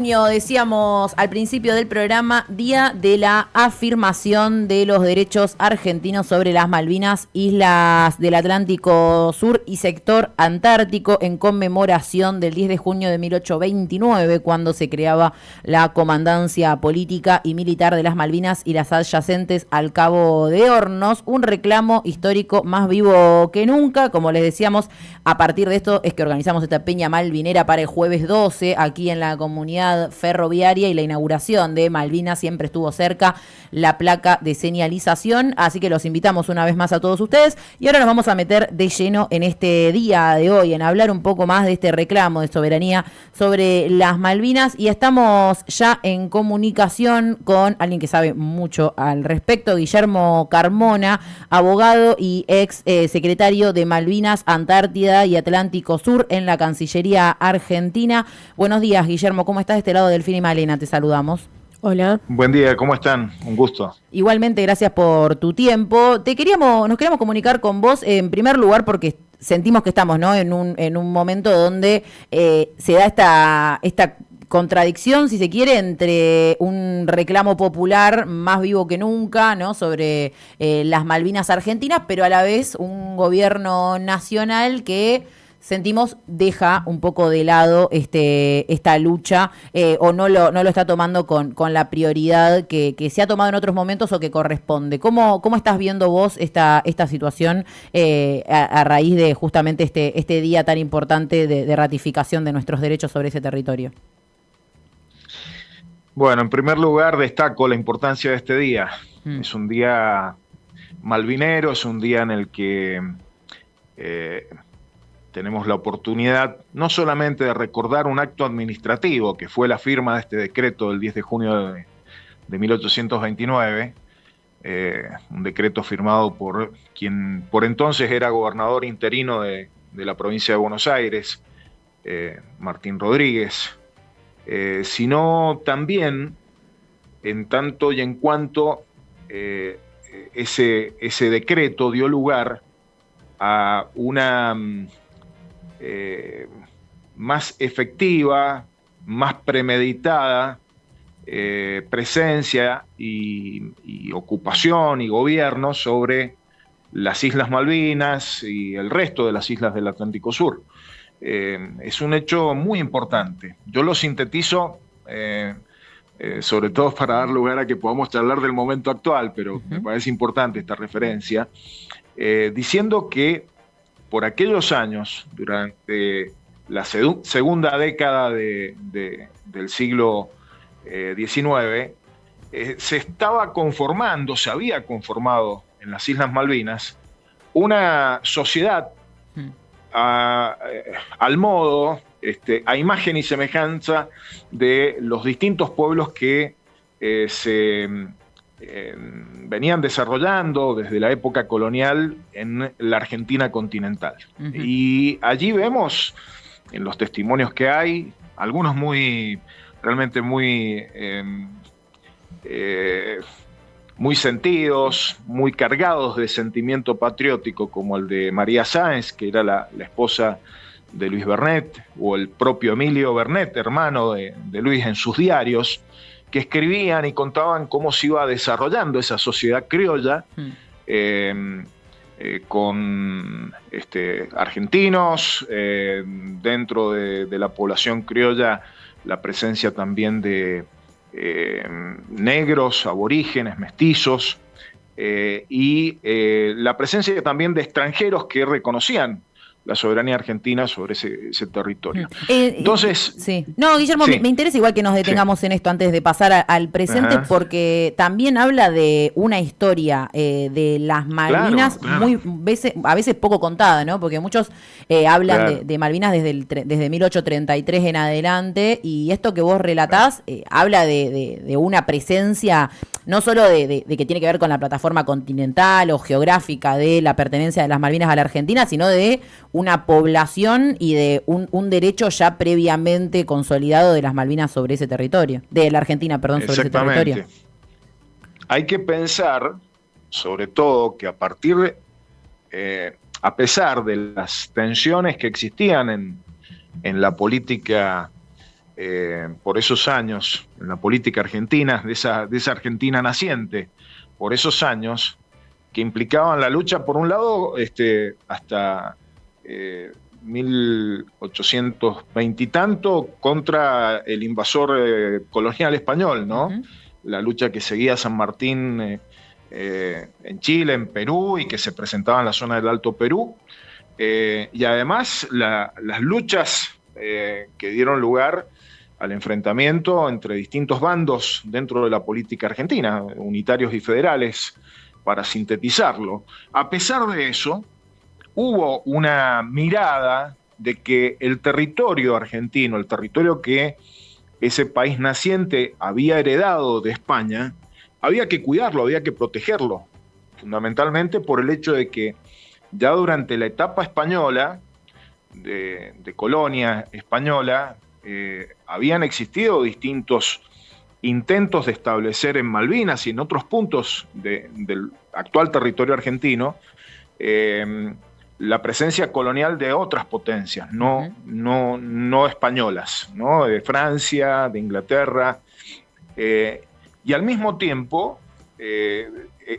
Decíamos al principio del programa, Día de la Afirmación de los Derechos Argentinos sobre las Malvinas, islas del Atlántico Sur y sector antártico, en conmemoración del 10 de junio de 1829, cuando se creaba la Comandancia Política y Militar de las Malvinas y las adyacentes al Cabo de Hornos. Un reclamo histórico más vivo que nunca. Como les decíamos, a partir de esto es que organizamos esta peña malvinera para el jueves 12, aquí en la comunidad ferroviaria, y la inauguración de Malvinas siempre estuvo cerca, la placa de señalización, así que los invitamos una vez más a todos ustedes. Y ahora nos vamos a meter de lleno en este día de hoy, en hablar un poco más de este reclamo de soberanía sobre las Malvinas, y estamos ya en comunicación con alguien que sabe mucho al respecto, Guillermo Carmona, abogado y ex secretario de Malvinas, Antártida y Atlántico Sur en la Cancillería Argentina. Buenos días, Guillermo, ¿cómo estás? De este lado, Delfín y Malena, te saludamos. Hola. Buen día, ¿cómo están? Un gusto. Igualmente, gracias por tu tiempo. Nos queríamos comunicar con vos en primer lugar porque sentimos que estamos, ¿no?, en un momento donde se da esta contradicción, si se quiere, entre un reclamo popular más vivo que nunca, ¿no?, sobre las Malvinas argentinas, pero a la vez un gobierno nacional que sentimos deja un poco de lado esta lucha, o no lo está tomando con la prioridad que se ha tomado en otros momentos o que corresponde. ¿Cómo estás viendo vos esta situación a raíz de justamente este día tan importante de ratificación de nuestros derechos sobre ese territorio? Bueno, en primer lugar destaco la importancia de este día. Es un día malvinero, es un día en el que tenemos la oportunidad no solamente de recordar un acto administrativo, que fue la firma de este decreto del 10 de junio de 1829, un decreto firmado por quien por entonces era gobernador interino de la provincia de Buenos Aires, Martín Rodríguez, sino también en tanto y en cuanto ese decreto dio lugar a una más efectiva, más premeditada presencia y ocupación y gobierno sobre las Islas Malvinas y el resto de las islas del Atlántico Sur. Es un hecho muy importante. Yo lo sintetizo, sobre todo para dar lugar a que podamos charlar del momento actual, pero me parece importante esta referencia, diciendo que por aquellos años, durante la segunda década del siglo XIX, se había conformado en las Islas Malvinas una sociedad al modo, a imagen y semejanza de los distintos pueblos que se venían desarrollando desde la época colonial en la Argentina continental. Y allí vemos, en los testimonios que hay, algunos realmente muy sentidos, muy cargados de sentimiento patriótico, como el de María Sáenz, que era la esposa de Luis Bernet, o el propio Emilio Bernet, hermano de Luis, en sus diarios, que escribían y contaban cómo se iba desarrollando esa sociedad criolla, con argentinos, dentro de la población criolla, la presencia también de negros, aborígenes, mestizos, y la presencia también de extranjeros que reconocían la soberanía argentina sobre ese territorio. Entonces, sí. No, Guillermo, sí. Me interesa igual que nos detengamos en esto antes de pasar al presente, porque también habla de una historia de las Malvinas, claro. A veces poco contada, ¿no? Porque muchos hablan de Malvinas desde 1833 en adelante, y esto que vos relatás habla de una presencia no solo de que tiene que ver con la plataforma continental o geográfica de la pertenencia de las Malvinas a la Argentina, sino de una población y de un derecho ya previamente consolidado de las Malvinas sobre ese territorio, de la Argentina, perdón, sobre ese territorio. Hay que pensar, sobre todo, que a pesar de las tensiones que existían en la política por esos años en la política argentina, de esa Argentina naciente, por esos años que implicaban la lucha, por un lado, hasta 1820 y tanto contra el invasor colonial español, ¿no? Uh-huh. La lucha que seguía San Martín en Chile, en Perú, y que se presentaba en la zona del Alto Perú, y además las luchas que dieron lugar al enfrentamiento entre distintos bandos dentro de la política argentina, unitarios y federales, para sintetizarlo. A pesar de eso, hubo una mirada de que el territorio argentino, el territorio que ese país naciente había heredado de España, había que cuidarlo, había que protegerlo, fundamentalmente por el hecho de que ya durante la etapa española, de colonia española, habían existido distintos intentos de establecer en Malvinas y en otros puntos del actual territorio argentino la presencia colonial de otras potencias, no españolas, ¿no? De Francia, de Inglaterra, y al mismo tiempo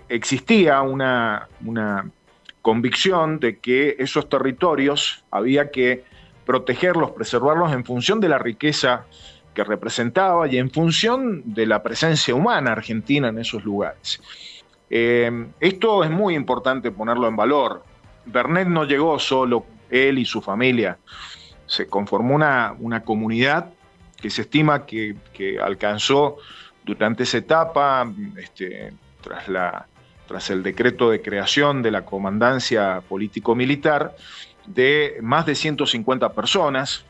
existía una convicción de que esos territorios había que protegerlos, preservarlos en función de la riqueza que representaba y en función de la presencia humana argentina en esos lugares. Esto es muy importante ponerlo en valor. Vernet no llegó solo, él y su familia. Se conformó una comunidad que se estima que alcanzó durante esa etapa, tras el decreto de creación de la comandancia político-militar, de más de 150 personas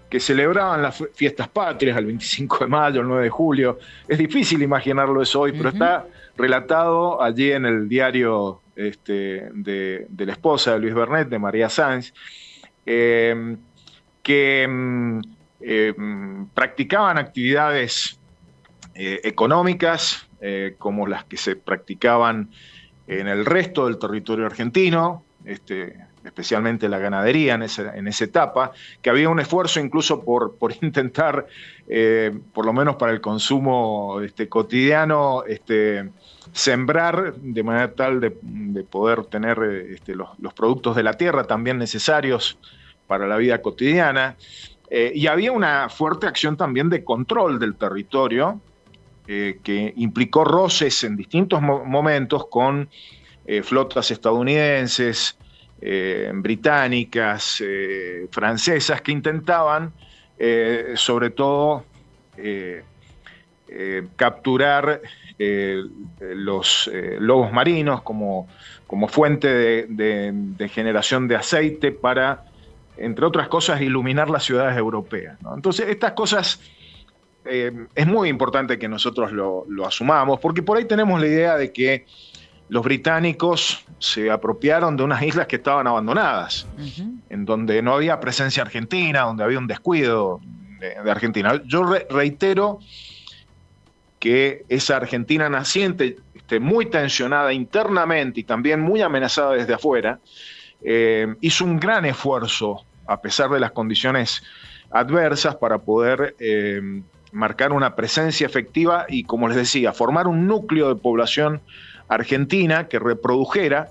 que celebraban las fiestas patrias el 25 de mayo, el 9 de julio. Es difícil imaginarlo eso hoy, pero está relatado allí en el diario de la esposa de Luis Vernet, de María Sáenz, que practicaban actividades económicas como las que se practicaban en el resto del territorio argentino, especialmente la ganadería en esa etapa, que había un esfuerzo incluso por intentar, por lo menos para el consumo cotidiano, sembrar de manera tal de poder tener los productos de la tierra también necesarios para la vida cotidiana. Y había una fuerte acción también de control del territorio, que implicó roces en distintos momentos con flotas estadounidenses, británicas, francesas, que intentaban sobre todo capturar los lobos marinos como fuente de generación de aceite para, entre otras cosas, iluminar las ciudades europeas, ¿no? Entonces, estas cosas es muy importante que nosotros lo asumamos, porque por ahí tenemos la idea de que los británicos se apropiaron de unas islas que estaban abandonadas, en donde no había presencia argentina, donde había un descuido de Argentina. Yo reitero que esa Argentina naciente, muy tensionada internamente y también muy amenazada desde afuera, hizo un gran esfuerzo, a pesar de las condiciones adversas, para poder marcar una presencia efectiva y, como les decía, formar un núcleo de población argentina que reprodujera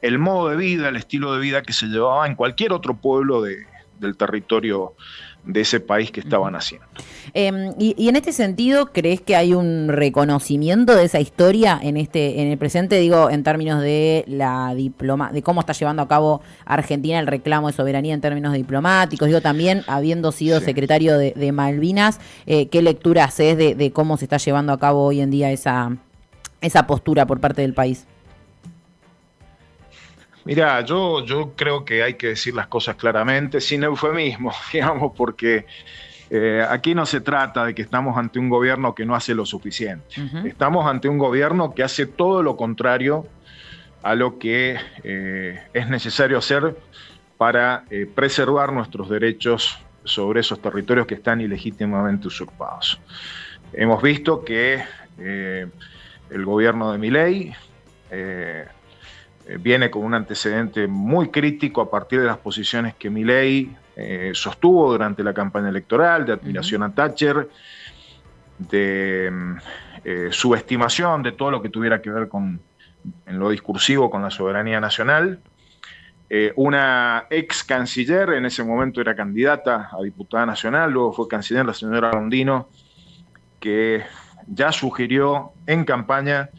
el modo de vida, el estilo de vida que se llevaba en cualquier otro pueblo del territorio de ese país que estaban haciendo. Y en este sentido, ¿crees que hay un reconocimiento de esa historia en el presente, digo, en términos de de cómo está llevando a cabo Argentina el reclamo de soberanía en términos diplomáticos? Digo, también habiendo sido secretario de Malvinas, ¿qué lectura haces de cómo se está llevando a cabo hoy en día esa postura por parte del país? Mirá, yo creo que hay que decir las cosas claramente, sin eufemismo, digamos, porque aquí no se trata de que estamos ante un gobierno que no hace lo suficiente. Estamos ante un gobierno que hace todo lo contrario a lo que es necesario hacer para preservar nuestros derechos sobre esos territorios que están ilegítimamente usurpados. Hemos visto que el gobierno de Milei viene con un antecedente muy crítico a partir de las posiciones que Milei sostuvo durante la campaña electoral, de admiración a Thatcher, de subestimación de todo lo que tuviera que ver en lo discursivo con la soberanía nacional. Una ex canciller, en ese momento era candidata a diputada nacional, luego fue canciller, la señora Rondino, que ya sugirió en campaña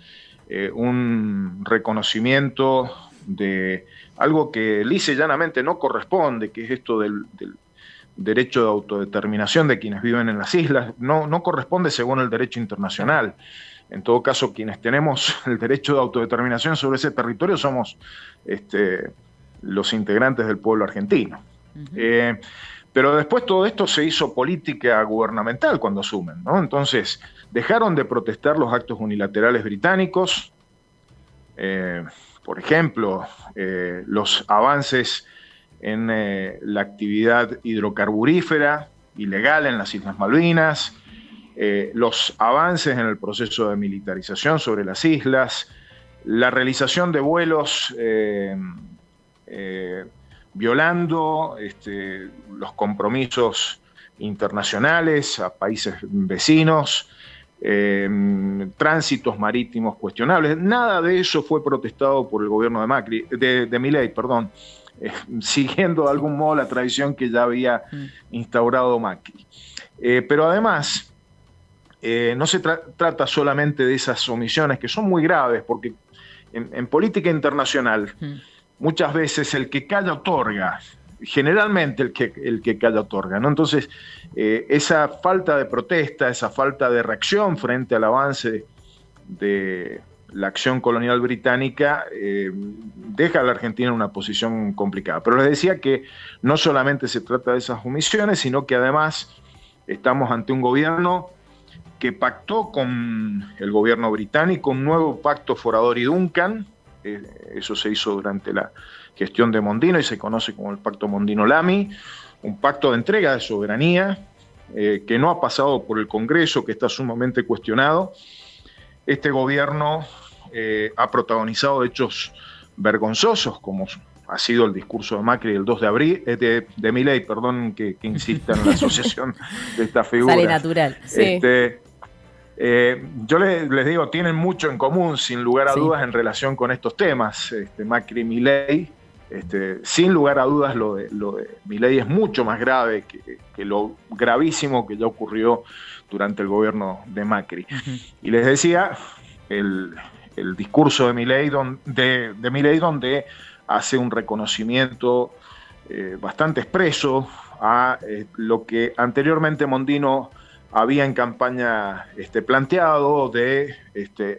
un reconocimiento de algo que lisa y llanamente no corresponde, que es esto del derecho de autodeterminación de quienes viven en las islas. No corresponde según el derecho internacional. En todo caso, quienes tenemos el derecho de autodeterminación sobre ese territorio somos los integrantes del pueblo argentino. Pero después todo esto se hizo política gubernamental cuando asumen, ¿no? Entonces, dejaron de protestar los actos unilaterales británicos, por ejemplo, los avances en la actividad hidrocarburífera ilegal en las Islas Malvinas, los avances en el proceso de militarización sobre las islas, la realización de vuelos violando los compromisos internacionales a países vecinos, tránsitos marítimos cuestionables. Nada de eso fue protestado por el gobierno de Milei, siguiendo de algún modo la tradición que ya había instaurado Macri. Pero además, no se trata solamente de esas omisiones, que son muy graves, porque en política internacional muchas veces el que calla otorga, generalmente el que calla otorga, ¿no? Entonces, esa falta de protesta, esa falta de reacción frente al avance de la acción colonial británica deja a la Argentina en una posición complicada. Pero les decía que no solamente se trata de esas omisiones, sino que además estamos ante un gobierno que pactó con el gobierno británico un nuevo pacto Forador-Duncan. Eso se hizo durante la gestión de Mondino y se conoce como el pacto Mondino-Lamy, un pacto de entrega de soberanía que no ha pasado por el Congreso, que está sumamente cuestionado. Este gobierno ha protagonizado hechos vergonzosos, como ha sido el discurso de Macri el 2 de abril, de Milei, perdón, que insista en la asociación de esta figura. Sale natural. Sí. Yo les digo, tienen mucho en común, sin lugar a dudas, en relación con estos temas, Macri y Milei. Sin lugar a dudas, lo de Milei es mucho más grave que lo gravísimo que ya ocurrió durante el gobierno de Macri. Y les decía, el discurso de Milei donde hace un reconocimiento bastante expreso a lo que anteriormente Mondino había en campaña planteado de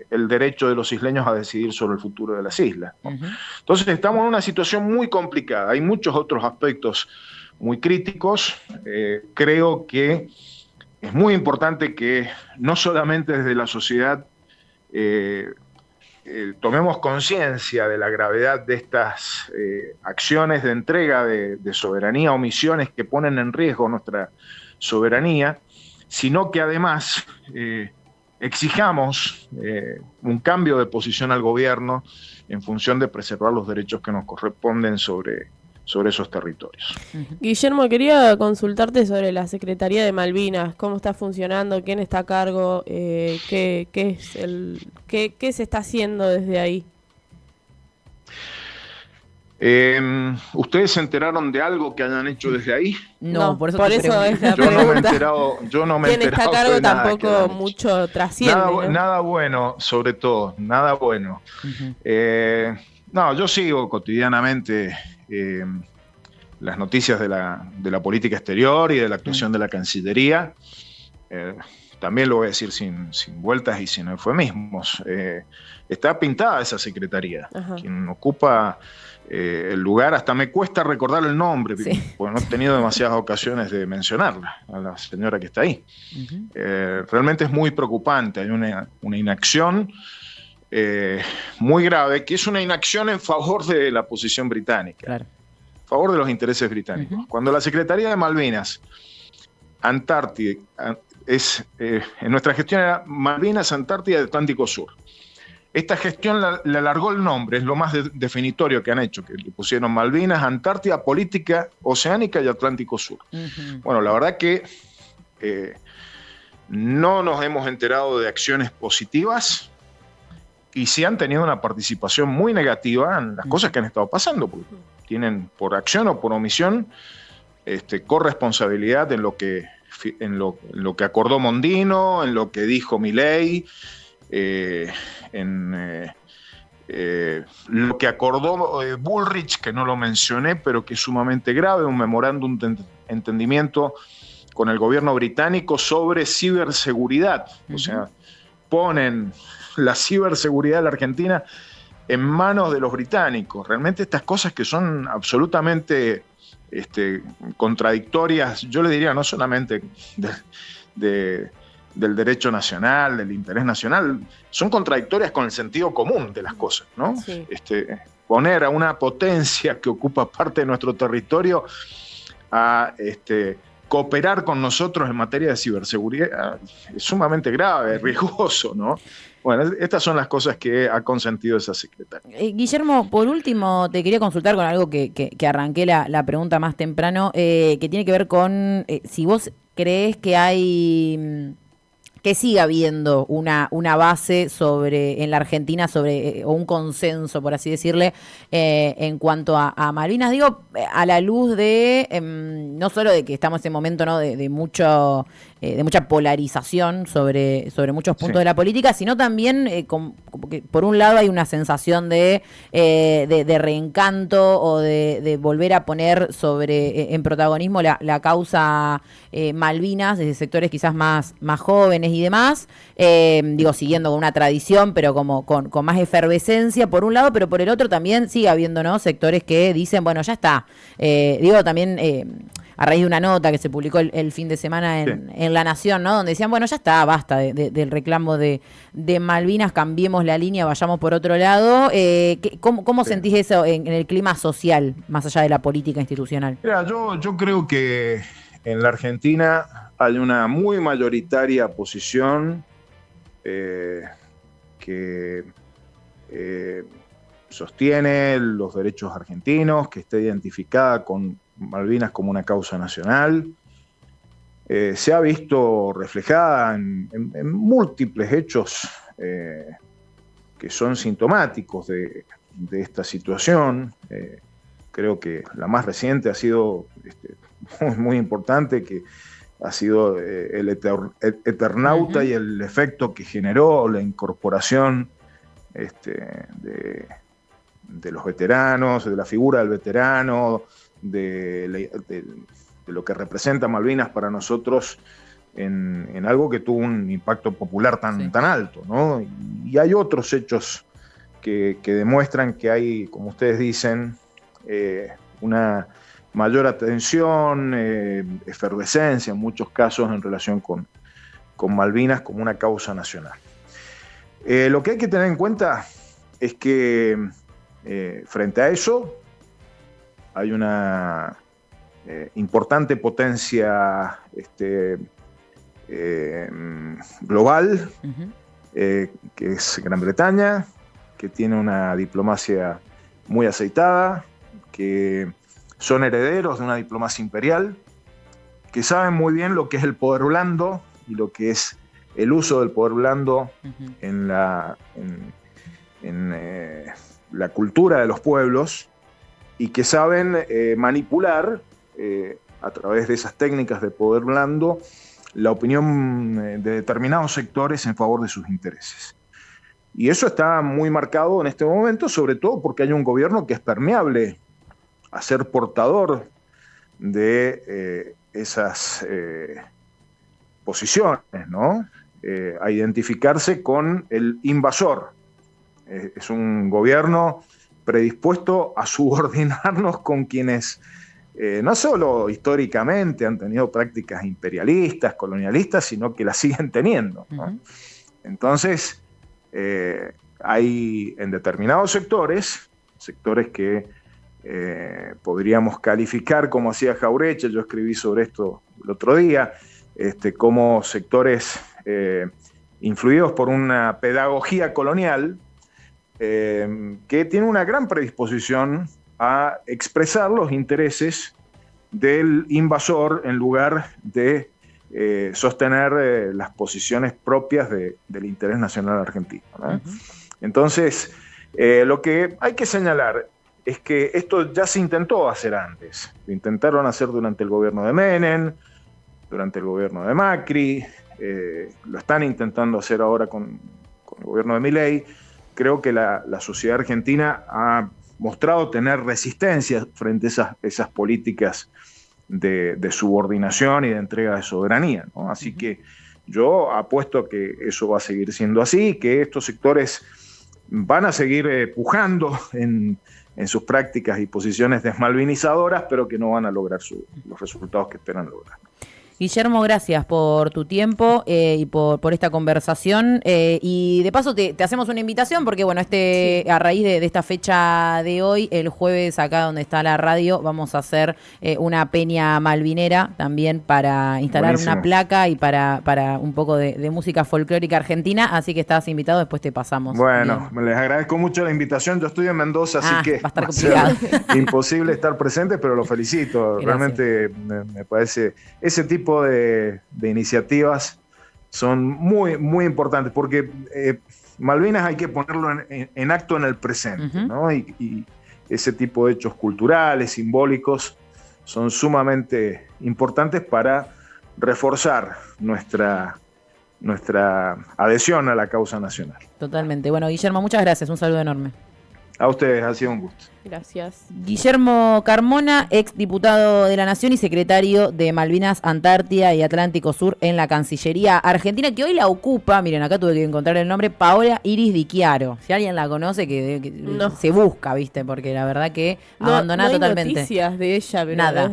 el derecho de los isleños a decidir sobre el futuro de las islas, ¿no? Entonces estamos en una situación muy complicada. Hay muchos otros aspectos muy críticos. Creo que es muy importante que no solamente desde la sociedad tomemos conciencia de la gravedad de estas acciones de entrega de soberanía, omisiones que ponen en riesgo nuestra soberanía, sino que además exijamos un cambio de posición al gobierno en función de preservar los derechos que nos corresponden sobre esos territorios. Guillermo, quería consultarte sobre la Secretaría de Malvinas, cómo está funcionando, quién está a cargo, qué se está haciendo desde ahí. ¿Ustedes se enteraron de algo que hayan hecho desde ahí? No, por eso es la pregunta. Yo no me he enterado. ¿Quién está a cargo? Tampoco mucho trasciende. Nada bueno, sobre todo, nada bueno. Yo sigo cotidianamente las noticias de la política exterior y de la actuación de la Cancillería. También lo voy a decir sin vueltas y sin eufemismos. Está pintada esa secretaría. Quien ocupa el lugar, hasta me cuesta recordar el nombre, porque no he tenido demasiadas ocasiones de mencionarla, a la señora que está ahí. Realmente es muy preocupante. Hay una inacción muy grave, que es una inacción en favor de la posición británica, claro, a favor de los intereses británicos. Cuando la Secretaría de Malvinas, Antártida, en nuestra gestión era Malvinas, Antártida y Atlántico Sur. esta gestión le alargó el nombre, es lo más definitorio que han hecho, que le pusieron Malvinas, Antártida, Política Oceánica y Atlántico Sur. Bueno, la verdad que no nos hemos enterado de acciones positivas y sí han tenido una participación muy negativa en las cosas que han estado pasando, porque tienen por acción o por omisión corresponsabilidad en lo que acordó Mondino, en lo que dijo Milei, en lo que acordó Bullrich, que no lo mencioné, pero que es sumamente grave, un memorándum de entendimiento con el gobierno británico sobre ciberseguridad. O sea, ponen la ciberseguridad de la Argentina en manos de los británicos. Realmente estas cosas que son absolutamente contradictorias, yo le diría no solamente del derecho nacional, del interés nacional, son contradictorias con el sentido común de las cosas, ¿no? Sí. Poner a una potencia que ocupa parte de nuestro territorio a cooperar con nosotros en materia de ciberseguridad es sumamente grave, riesgoso, ¿no? Bueno, estas son las cosas que ha consentido esa secretaria. Guillermo, por último, te quería consultar con algo que arranqué la pregunta más temprano, que tiene que ver con si vos crees que hay... que siga habiendo una base en la Argentina o un consenso, por así decirle, en cuanto a Malvinas. Digo, a la luz de, no solo de que estamos en este momento, ¿no?, de mucha polarización sobre muchos puntos de la política, sino también como que por un lado hay una sensación de reencanto o de volver a poner en protagonismo la causa Malvinas desde sectores quizás más jóvenes y demás, siguiendo con una tradición, pero como con más efervescencia por un lado, pero por el otro también sigue habiendo, ¿no?, sectores que dicen, bueno, ya está. También a raíz de una nota que se publicó el fin de semana en La Nación, ¿no?, donde decían, bueno, ya está, basta del reclamo de Malvinas, cambiemos la línea, vayamos por otro lado. ¿Cómo sentís eso en el clima social, más allá de la política institucional? Mira, yo creo que en la Argentina hay una muy mayoritaria posición que sostiene los derechos argentinos, que está identificada con Malvinas como una causa nacional. Se ha visto reflejada en múltiples hechos que son sintomáticos de esta situación. Creo que la más reciente ha sido muy importante, que ha sido el Eternauta y el efecto que generó la incorporación de los veteranos, de la figura del veterano, de lo que representa Malvinas para nosotros en algo que tuvo un impacto popular tan alto, ¿no? Y hay otros hechos que demuestran que hay, como ustedes dicen, una mayor atención, efervescencia en muchos casos en relación con Malvinas como una causa nacional. Lo que hay que tener en cuenta es que frente a eso hay una importante potencia global, que es Gran Bretaña, que tiene una diplomacia muy aceitada, que son herederos de una diplomacia imperial, que saben muy bien lo que es el poder blando y lo que es el uso del poder blando en la cultura de los pueblos, y que saben manipular a través de esas técnicas de poder blando la opinión de determinados sectores en favor de sus intereses. Y eso está muy marcado en este momento, sobre todo porque hay un gobierno que es permeable a ser portador de esas posiciones, ¿no? A identificarse con el invasor. Es un gobierno predispuesto a subordinarnos con quienes no solo históricamente han tenido prácticas imperialistas, colonialistas, sino que las siguen teniendo, ¿no? Entonces, hay en determinados sectores que podríamos calificar, como hacía Jauretche, yo escribí sobre esto el otro día, como sectores influidos por una pedagogía colonial, que tiene una gran predisposición a expresar los intereses del invasor en lugar de sostener las posiciones propias del interés nacional argentino, ¿no? Entonces, lo que hay que señalar es que esto ya se intentó hacer antes. Lo intentaron hacer durante el gobierno de Menem, durante el gobierno de Macri, lo están intentando hacer ahora con el gobierno de Milei. Creo que la sociedad argentina ha mostrado tener resistencia frente a esas políticas de subordinación y de entrega de soberanía, ¿no? Así que yo apuesto a que eso va a seguir siendo así, que estos sectores van a seguir pujando en sus prácticas y posiciones desmalvinizadoras, pero que no van a lograr los resultados que esperan lograr. Guillermo, gracias por tu tiempo y por esta conversación. Y de paso te hacemos una invitación porque, bueno, sí, a raíz de esta fecha de hoy, el jueves acá donde está la radio, vamos a hacer una peña malvinera también para instalar una placa y para un poco de música folclórica argentina. Así que estás invitado, después te pasamos. Bueno, les agradezco mucho la invitación. Yo estoy en Mendoza, así que va a estar complicado. Imposible estar presente, pero lo felicito. Gracias. Realmente me parece ese tipo de iniciativas son muy, muy importantes porque Malvinas hay que ponerlo en acto en el presente, ¿no? Y ese tipo de hechos culturales, simbólicos, son sumamente importantes para reforzar nuestra adhesión a la causa nacional. Totalmente. Bueno, Guillermo, muchas gracias. Un saludo enorme. A ustedes, ha sido un gusto. Gracias. Guillermo Carmona, ex diputado de la Nación y secretario de Malvinas, Antártida y Atlántico Sur en la Cancillería Argentina, que hoy la ocupa, miren, acá tuve que encontrar el nombre, Paola Iris Di Chiaro. Si alguien la conoce, que no se busca, ¿viste? Porque la verdad que abandonada no hay totalmente. Noticias de ella, pero nada.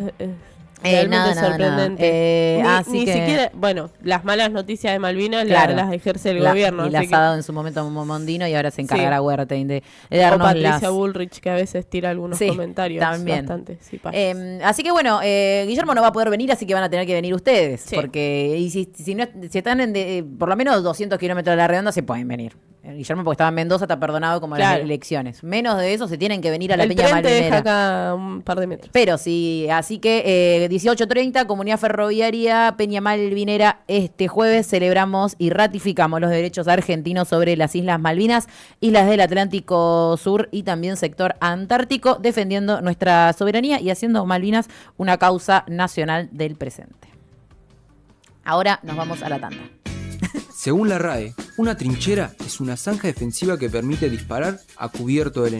Realmente sorprendente. Así ni que siquiera, bueno, las malas noticias de Malvinas las ejerce el gobierno. Y las ha dado en su momento a Mondino y ahora se encargará Huertain de darnos o Patricia Bullrich, que a veces tira algunos comentarios. También. Bastante, así que bueno, Guillermo no va a poder venir, así que van a tener que venir ustedes. Sí. Porque si están por lo menos 200 kilómetros de la redonda, se pueden venir. Guillermo, porque estaba en Mendoza, está perdonado como las elecciones. Menos de eso se tienen que venir a la Peña Malvinera. Deja acá un par de metros. Pero sí, así que 18:30, Comunidad Ferroviaria, Peña Malvinera. Este jueves celebramos y ratificamos los derechos argentinos sobre las Islas Malvinas, islas del Atlántico Sur y también sector antártico, defendiendo nuestra soberanía y haciendo Malvinas una causa nacional del presente. Ahora nos vamos a la tanda. Según la RAE, una trinchera es una zanja defensiva que permite disparar a cubierto del enemigo.